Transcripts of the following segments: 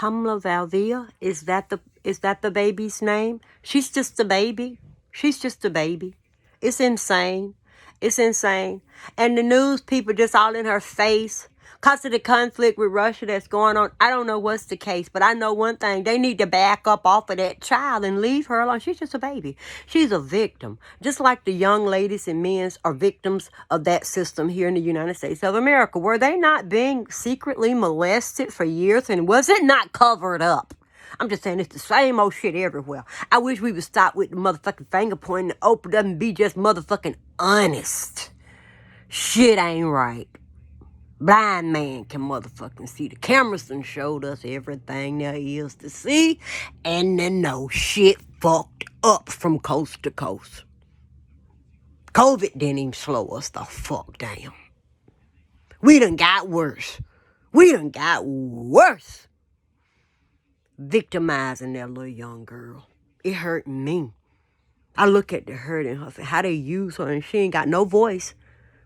Kamala Valieva. Is that the baby's name? She's just a baby. She's just a baby. It's insane. It's insane. And the news people just all in her face. Because of the conflict with Russia that's going on, I don't know what's the case, but I know one thing. They need to back up off of that child and leave her alone. She's just a baby. She's a victim. Just like the young ladies and men are victims of that system here in the United States of America. Were they not being secretly molested for years? And was it not covered up? I'm just saying it's the same old shit everywhere. I wish we would stop with the motherfucking finger pointing and open up and be just motherfucking honest. Shit ain't right. Blind man can motherfucking see. The cameras done showed us everything there is to see. And then no shit fucked up from coast to coast. COVID didn't even slow us the fuck down. We done got worse. We done got worse. Victimizing that little young girl. It hurt me. I look at the hurt in her, how they use her, and she ain't got no voice.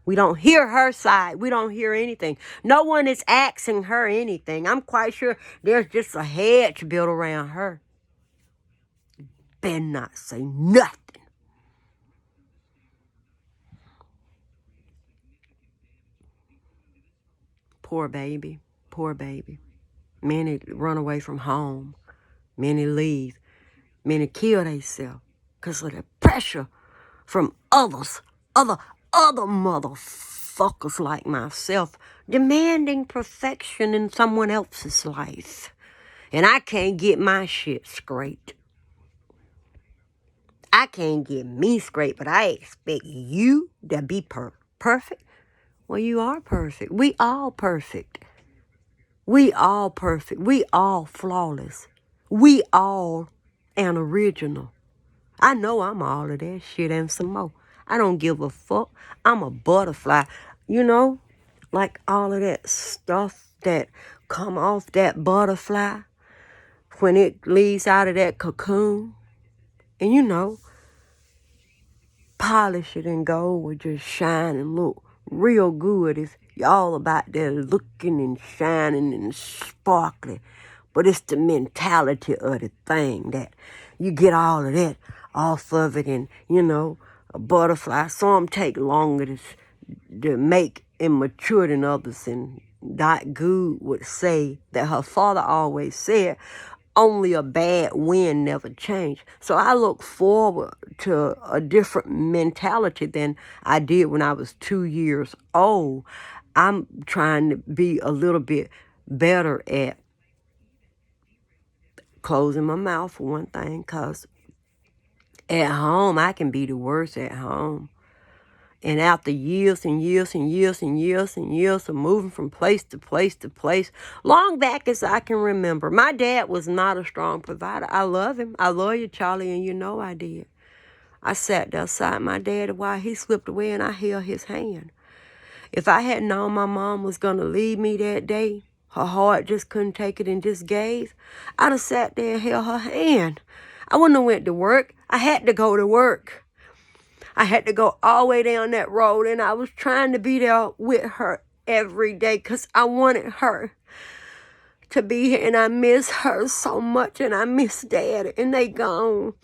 We don't hear her side. We don't hear anything. No one is asking her anything. I'm quite sure there's just a hedge built around her. Better not say nothing. Poor baby. Poor baby. Many run away from home. Many leave. Many kill themselves because of the pressure from others. Other motherfuckers like myself demanding perfection in someone else's life. And I can't get my shit straight. I can't get me straight, but I expect you to be perfect. Well, you are perfect. We all perfect. We all perfect. We all flawless. We all an original. I know I'm all of that shit and some more. I don't give a fuck. I'm a butterfly. You know, like all of that stuff that come off that butterfly when it leaves out of that cocoon. And you know, polish it and gold will just shine and look real good. It's all about that looking and shining and sparkling. But it's the mentality of the thing that you get all of that off of it, and you know, a butterfly. Some take longer to make and mature than others. And Dot Good would say that her father always said, only a bad wind never changed. So I look forward to a different mentality than I did when I was 2 years old. I'm trying to be a little bit better at closing my mouth for one thing, because at home, I can be the worst at home. And after years and years and years and years and years of moving from place to place to place, long back as I can remember, my dad was not a strong provider. I love him. I love you, Charlie, and you know I did. I sat there beside my dad while he slipped away, and I held his hand. If I had known my mom was going to leave me that day, her heart just couldn't take it and just gave, I'd have sat there and held her hand. I wouldn't have went to work. I had to go to work. I had to go all the way down that road, and I was trying to be there with her every day because I wanted her to be here, and I miss her so much, and I miss Dad, and they gone.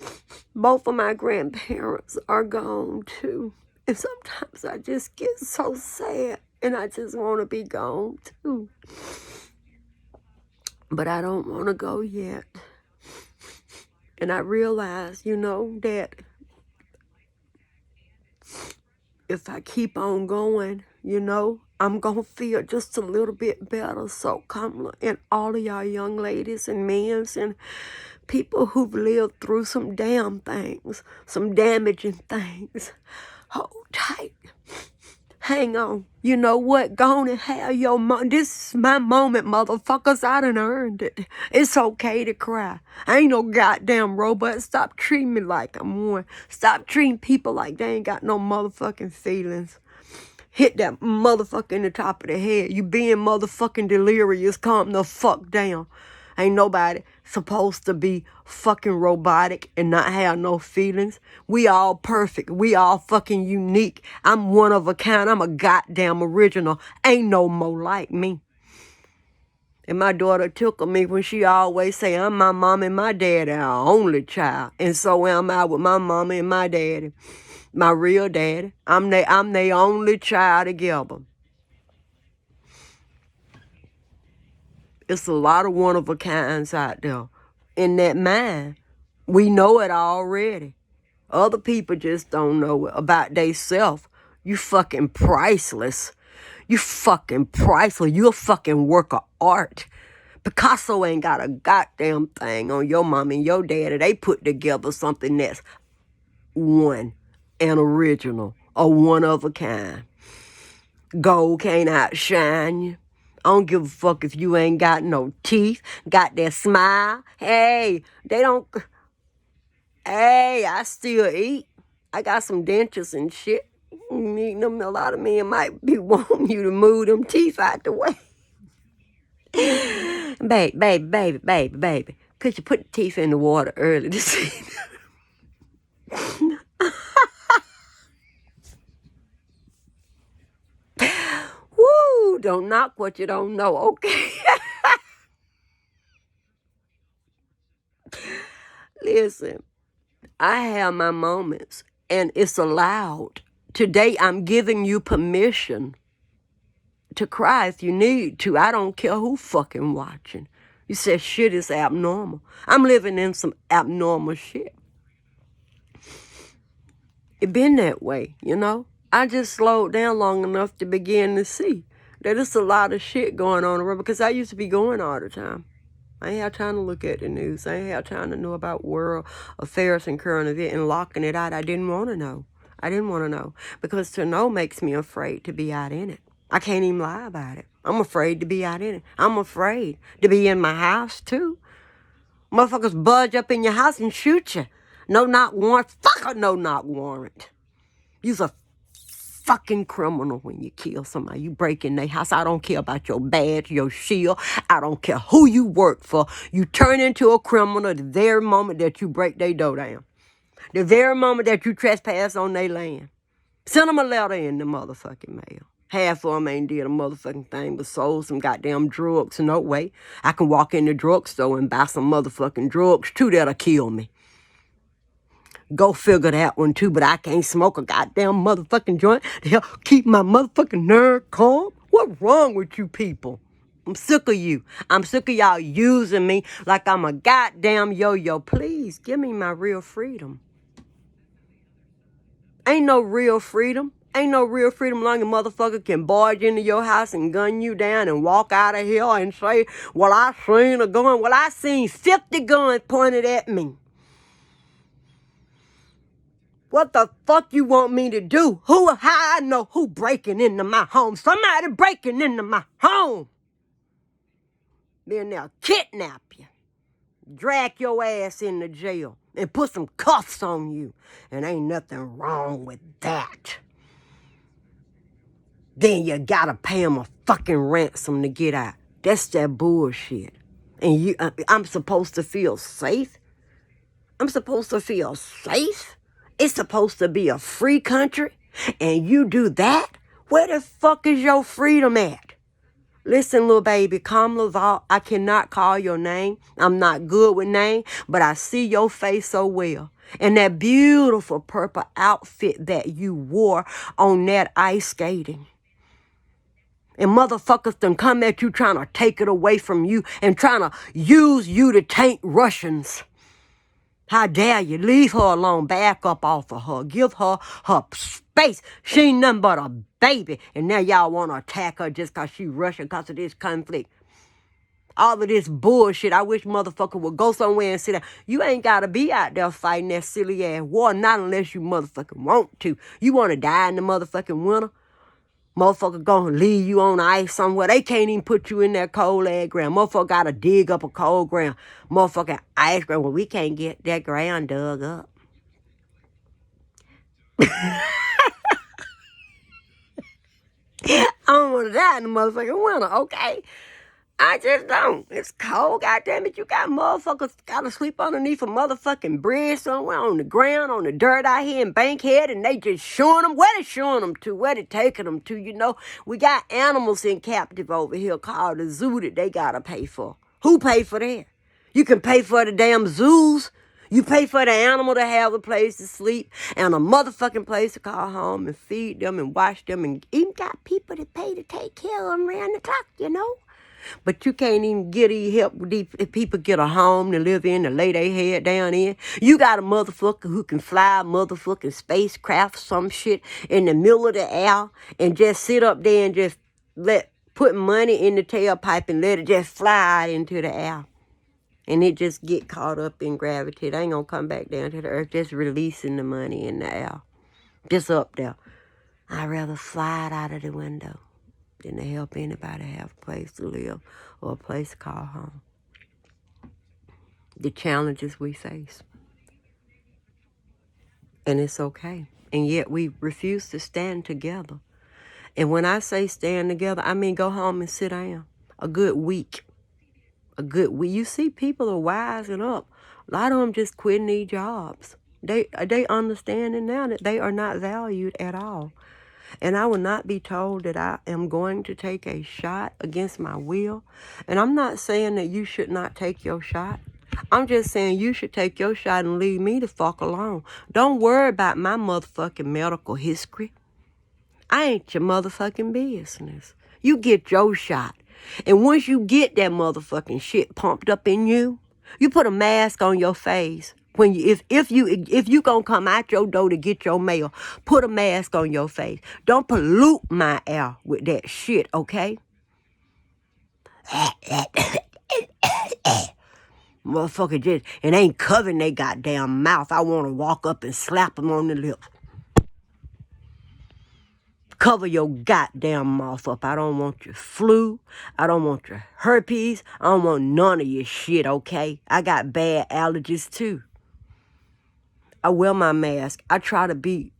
Both of my grandparents are gone too, and sometimes I just get so sad, and I just want to be gone too. But I don't want to go yet. And I realize, you know, that if I keep on going, you know, I'm going to feel just a little bit better. So Kamala and all of y'all young ladies and men and people who've lived through some damn things, some damaging things, hold tight. Hang on. You know what? Go on and have your moment. This is my moment, motherfuckers. I done earned it. It's okay to cry. I ain't no goddamn robot. Stop treating me like I'm one. Stop treating people like they ain't got no motherfucking feelings. Hit that motherfucker in the top of the head. You being motherfucking delirious. Calm the fuck down. Ain't nobody supposed to be fucking robotic and not have no feelings. We all perfect. We all fucking unique. I'm one of a kind. I'm a goddamn original. Ain't no more like me. And my daughter tickled me when she always say, I'm my mom and my daddy our only child. And so am I with my mama and my daddy, my real daddy. I'm they only child together. It's a lot of one-of-a-kinds out there in that mind. We know it already. Other people just don't know it about theyself. You fucking priceless. You fucking priceless. You a fucking work of art. Picasso ain't got a goddamn thing on your mom and your daddy. They put together something that's one and original or one of a kind. Gold can't outshine you. I don't give a fuck if you ain't got no teeth, got that smile. Hey, they don't. Hey, I still eat. I got some dentures and shit. Eating them, a lot of men might be wanting you to move them teeth out the way. Baby. Could you put the teeth in the water early this evening? Woo! Don't knock what you don't know, okay? Listen, I have my moments, and it's allowed. Today, I'm giving you permission to cry if you need to. I don't care who fucking watching. You said shit is abnormal. I'm living in some abnormal shit. It been that way, you know? I just slowed down long enough to begin to see that it's a lot of shit going on around, because I used to be going all the time. I ain't have time to look at the news. I ain't have time to know about world affairs and current events and locking it out. I didn't want to know. Because to know makes me afraid to be out in it. I can't even lie about it. I'm afraid to be out in it. I'm afraid to be in my house, too. Motherfuckers budge up in your house and shoot you. No knock warrant. Fuck a no knock warrant. You's a fucking criminal when you kill somebody. You break in their house. I don't care about your badge, your shield. I don't care who you work for. You turn into a criminal the very moment that you break their door down. The very moment that you trespass on their land. Send them a letter in the motherfucking mail. Half of them ain't did a motherfucking thing but sold some goddamn drugs. No way. I can walk in the drugstore and buy some motherfucking drugs too that'll kill me. Go figure that one too, but I can't smoke a goddamn motherfucking joint to help keep my motherfucking nerve calm. What's wrong with you people? I'm sick of you. I'm sick of y'all using me like I'm a goddamn yo-yo. Please, give me my real freedom. Ain't no real freedom. Ain't no real freedom long a motherfucker can barge into your house and gun you down and walk out of here and say, well, I seen a gun. Well, I seen 50 guns pointed at me. What the fuck you want me to do? How I know who breaking into my home? Somebody breaking into my home. Then they'll kidnap you. Drag your ass into jail and put some cuffs on you. And ain't nothing wrong with that. Then you gotta pay them a fucking ransom to get out. That's that bullshit. And I'm supposed to feel safe? I'm supposed to feel safe? It's supposed to be a free country? And you do that? Where the fuck is your freedom at? Listen, little baby, Come Laval, I cannot call your name. I'm not good with names, but I see your face so well. And that beautiful purple outfit that you wore on that ice skating. And motherfuckers done come at you trying to take it away from you and trying to use you to taint Russians. How dare you? Leave her alone. Back up off of her. Give her her space. She ain't nothing but a baby. And now y'all want to attack her just because she Russian because of this conflict. All of this bullshit. I wish motherfucker would go somewhere and sit down. You ain't got to be out there fighting that silly ass war. Not unless you motherfucking want to. You want to die in the motherfucking winter? Motherfucker gonna leave you on ice somewhere. They can't even put you in that cold ass ground. Motherfucker gotta dig up a cold ground. Motherfucking ice ground. Well, we can't get that ground dug up. I don't want to die in the motherfucking winter, okay? I just don't. It's cold, goddamn it. You got motherfuckers gotta sleep underneath a motherfucking bridge somewhere on the ground, on the dirt out here in Bankhead, and they just showing them. Where they showing them to? Where they taking them to? You know, we got animals in captive over here called the zoo that they gotta pay for. Who pay for that? You can pay for the damn zoos. You pay for the animal to have a place to sleep and a motherfucking place to call home and feed them and wash them, and even got people that pay to take care of them around the clock, you know. But you can't even get any help if people get a home to live in, to lay their head down in. You got a motherfucker who can fly a motherfucking spacecraft, some shit, in the middle of the air and just sit up there and just put money in the tailpipe and let it just fly out into the air. And it just get caught up in gravity. It ain't gonna come back down to the earth, just releasing the money in the air. Just up there. I'd rather fly it out of the window than to help anybody have a place to live or a place to call home. The challenges we face. And it's okay. And yet we refuse to stand together. And when I say stand together, I mean go home and sit down. A good week. You see people are wising up. A lot of them just quitting these jobs. They understanding now that they are not valued at all. And I will not be told that I am going to take a shot against my will. And I'm not saying that you should not take your shot. I'm just saying you should take your shot and leave me the fuck alone. Don't worry about my motherfucking medical history. I ain't your motherfucking business. You get your shot. And once you get that motherfucking shit pumped up in you, you put a mask on your face. When you, if you gonna come out your door to get your mail, put a mask on your face. Don't pollute my air with that shit, okay? Motherfucker just, and ain't covering they goddamn mouth. I want to walk up and slap them on the lips. Cover your goddamn mouth up. I don't want your flu. I don't want your herpes. I don't want none of your shit, okay? I got bad allergies too. I wear my mask. I try to be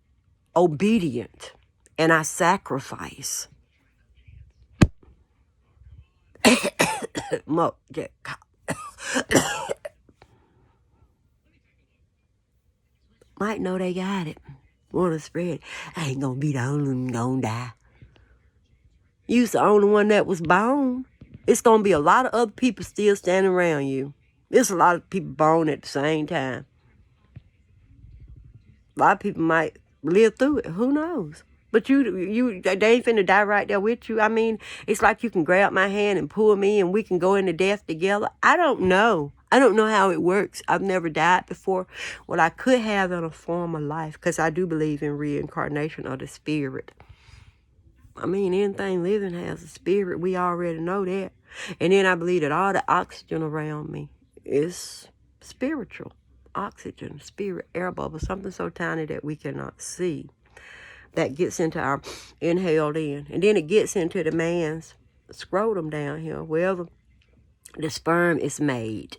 obedient. And I sacrifice. Might know they got it. Want to spread. I ain't gonna be the only one gonna die. You's the only one that was born. It's gonna be a lot of other people still standing around you. There's a lot of people born at the same time. A lot of people might live through it. Who knows? But they ain't finna die right there with you. I mean, it's like you can grab my hand and pull me and we can go into death together. I don't know. I don't know how it works. I've never died before. Well, I could have in a form of life because I do believe in reincarnation of the spirit. I mean, anything living has a spirit. We already know that. And then I believe that all the oxygen around me is spiritual. Oxygen, spirit, air bubble, something so tiny that we cannot see. That gets into our inhaled in. And then it gets into the man's scrotum down here, wherever the sperm is made.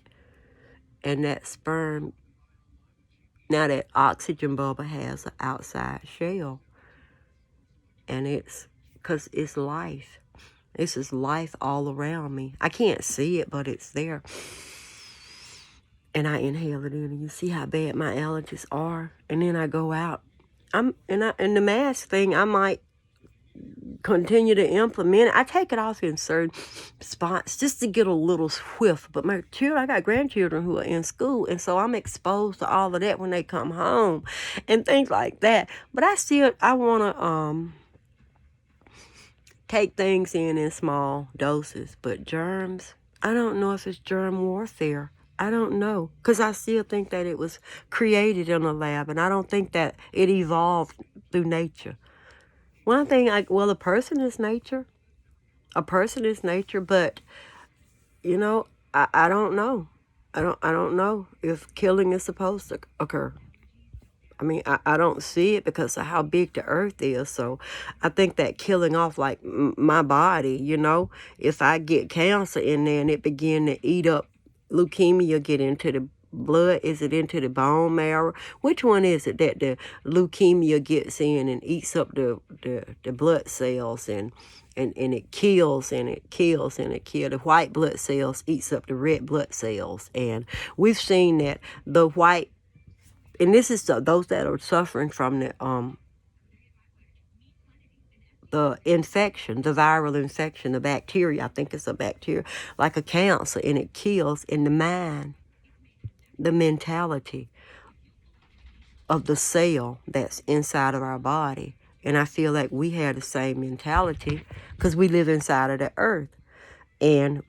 And that sperm, now that oxygen bubble has an outside shell. And it's, because it's life. This is life all around me. I can't see it, but it's there. And I inhale it in, and you see how bad my allergies are. And then I go out. And the mask thing, I might continue to implement it. I take it off in certain spots just to get a little whiff. But my children, I got grandchildren who are in school, and so I'm exposed to all of that when they come home and things like that. But I want to take things in small doses. But germs, I don't know if it's germ warfare. I don't know, because I still think that it was created in a lab, and I don't think that it evolved through nature. One thing, a person is nature. A person is nature, but, you know, I don't know. I don't know if killing is supposed to occur. I mean, I don't see it because of how big the earth is. So I think that killing off, like, my body, you know, if I get cancer in there and it begin to eat up leukemia, get into the blood? Is it into the bone marrow? Which one is it that the leukemia gets in and eats up the blood cells, and it kills, and it kills, and it kills? The white blood cells eats up the red blood cells. And we've seen that the white, and this is those that are suffering from the infection, the viral infection, the bacteria. I think it's a bacteria, like a cancer, and it kills in the mind, the mentality of the cell that's inside of our body. And I feel like we have the same mentality because we live inside of the earth. And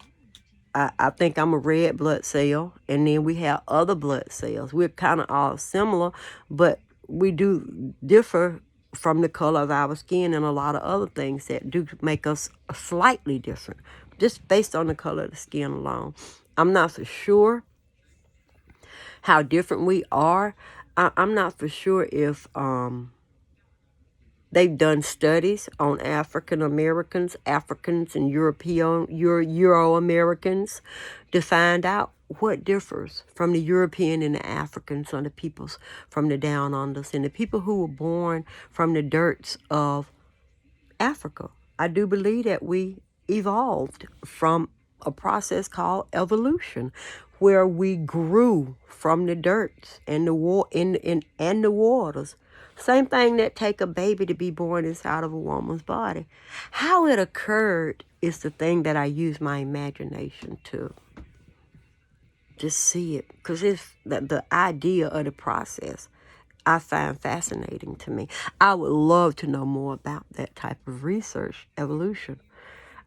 I think I'm a red blood cell, and then we have other blood cells. We're kind of all similar, but we do differ from the color of our skin and a lot of other things that do make us slightly different, just based on the color of the skin alone. I'm not for sure how different we are. I'm not for sure if they've done studies on African Americans, Africans, and Euro Americans to find out what differs from the European and the Africans, or the peoples from the down unders, and the people who were born from the dirts of Africa. I do believe that we evolved from a process called evolution, where we grew from the dirt and the waters. Same thing that take a baby to be born inside of a woman's body. How it occurred is the thing that I use my imagination to just see it, because it's the idea of the process I find fascinating to me. I would love to know more about that type of research, evolution.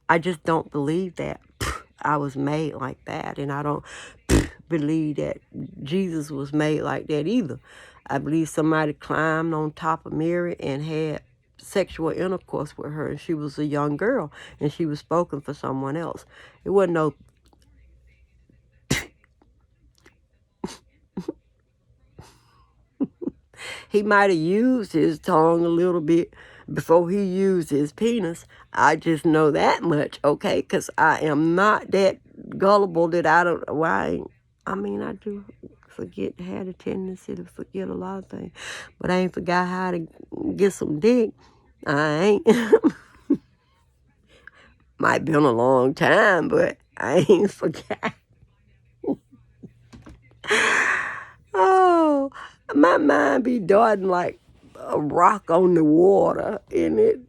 I just don't believe that I was made like that, and I don't believe that Jesus was made like that either. I believe somebody climbed on top of Mary and had sexual intercourse with her, and she was a young girl, and she was spoken for someone else. It wasn't no he might have used his tongue a little bit before he used his penis. I just know that much, okay? Because I am not that gullible that I don't... Why? I mean, I do had a tendency to forget a lot of things. But I ain't forgot how to get some dick. I ain't. Might been a long time, but I ain't forgot. Oh, my mind be darting like a rock on the water, and it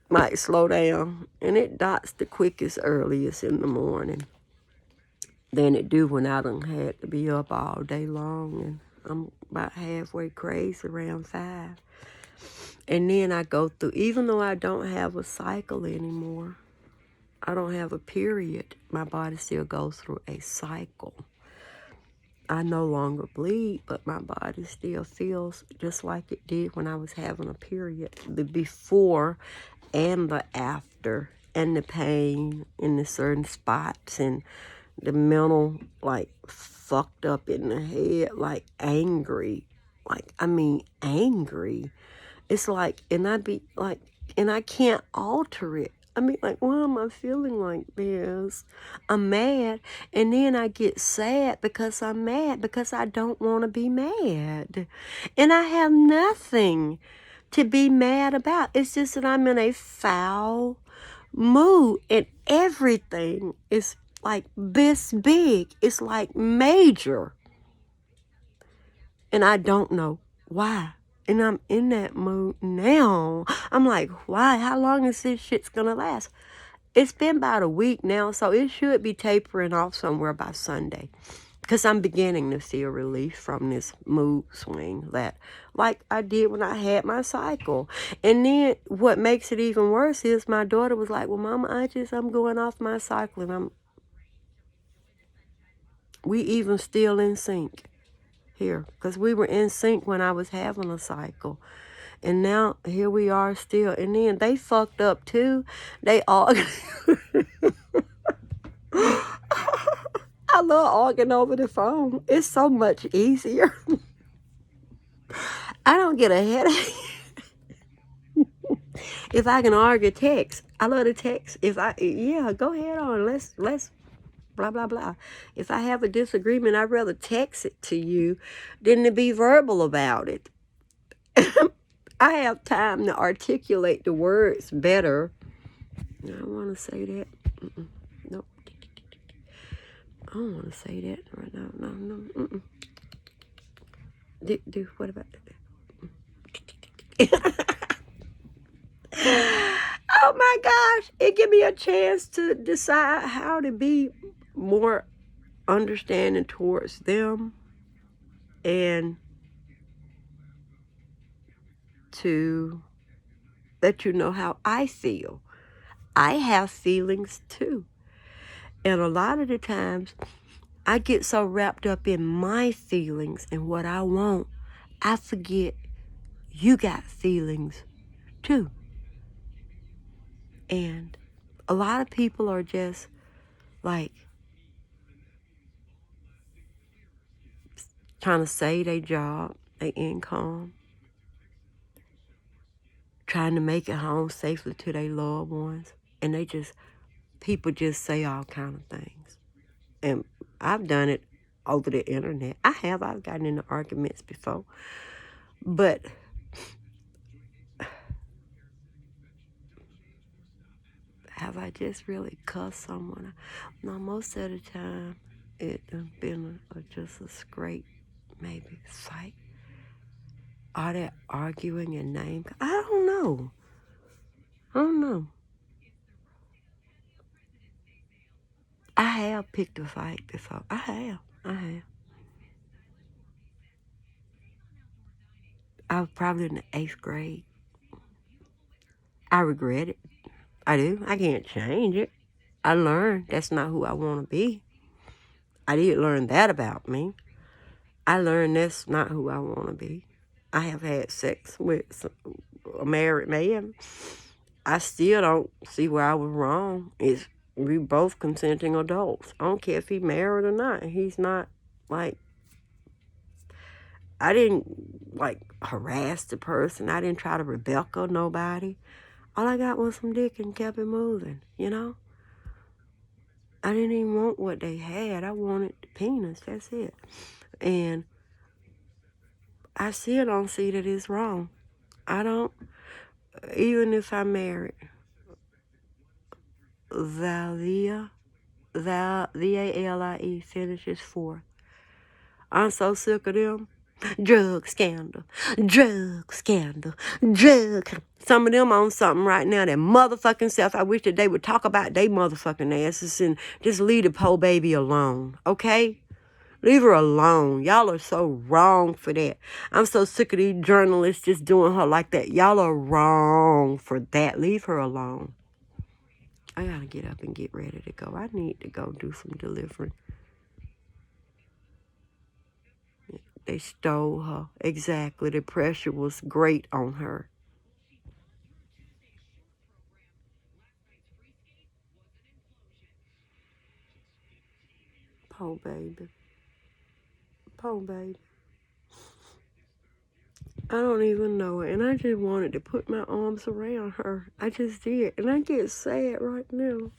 might slow down, and it dots the quickest, earliest in the morning than it do when I done had to be up all day long, and I'm about halfway crazy around 5. And then I go through, even though I don't have a cycle anymore, I don't have a period, my body still goes through a cycle. I no longer bleed, but my body still feels just like it did when I was having a period. The before and the after, and the pain in the certain spots, and the mental, like, fucked up in the head, like angry. Like, I mean, angry. It's like, and I can't alter it. I mean, like, why am I feeling like this? I'm mad, and then I get sad because I'm mad, because I don't want to be mad. And I have nothing to be mad about. It's just that I'm in a foul mood, and everything is like this big. It's like major. And I don't know why. And I'm in that mood now. I'm like, why? How long is this shit's gonna last? It's been about a week now, so it should be tapering off somewhere by Sunday. Because I'm beginning to see a relief from this mood swing that, like I did when I had my cycle. And then what makes it even worse is my daughter was like, well, Mama, I'm going off my cycle. And we even still in sync here, because we were in sync when I was having a cycle, and now here we are still. And then they fucked up too. They all I love arguing over the phone. It's so much easier. I don't get a headache if I can argue text. I love to text. Yeah, go ahead on. Let's blah, blah, blah. If I have a disagreement, I'd rather text it to you than to be verbal about it. I have time to articulate the words better. I don't want to say that. Nope. I don't want to say that right now. No. What about that? Oh my gosh. It give me a chance to decide how to be more understanding towards them and to let you know how I feel. I have feelings too. And a lot of the times I get so wrapped up in my feelings and what I want, I forget you got feelings too. And a lot of people are just like trying to save their job, their income, trying to make it home safely to their loved ones. And people just say all kind of things. And I've done it over the internet. I've gotten into arguments before. But have I just really cussed someone? No, most of the time it has been just a scrape, maybe. Psych. Are they arguing in name? I don't know. I have picked a fight before. I have. I was probably in the 8th grade. I regret it. I do. I can't change it. I learned that's not who I want to be. I did learn that about me. I learned that's not who I want to be. I have had sex with a married man. I still don't see where I was wrong. We both consenting adults. I don't care if he's married or not. He's not like, I didn't like harass the person. I didn't try to rebel on nobody. All I got was some dick and kept it moving, you know? I didn't even want what they had. I wanted the penis. That's it. And I still don't see that it's wrong. I don't, even if I married Valieva, Valie, finishes 4th. I'm so sick of them. Drug scandal. Some of them on something right now, that motherfucking self. I wish that they would talk about they motherfucking asses and just leave the poor baby alone, okay? Leave her alone. Y'all are so wrong for that. I'm so sick of these journalists just doing her like that. Y'all are wrong for that. Leave her alone. I gotta get up and get ready to go. I need to go do some delivering. They stole her. Exactly. The pressure was great on her. Poor baby. I don't even know it. And I just wanted to put my arms around her. I just did. And I get sad right now.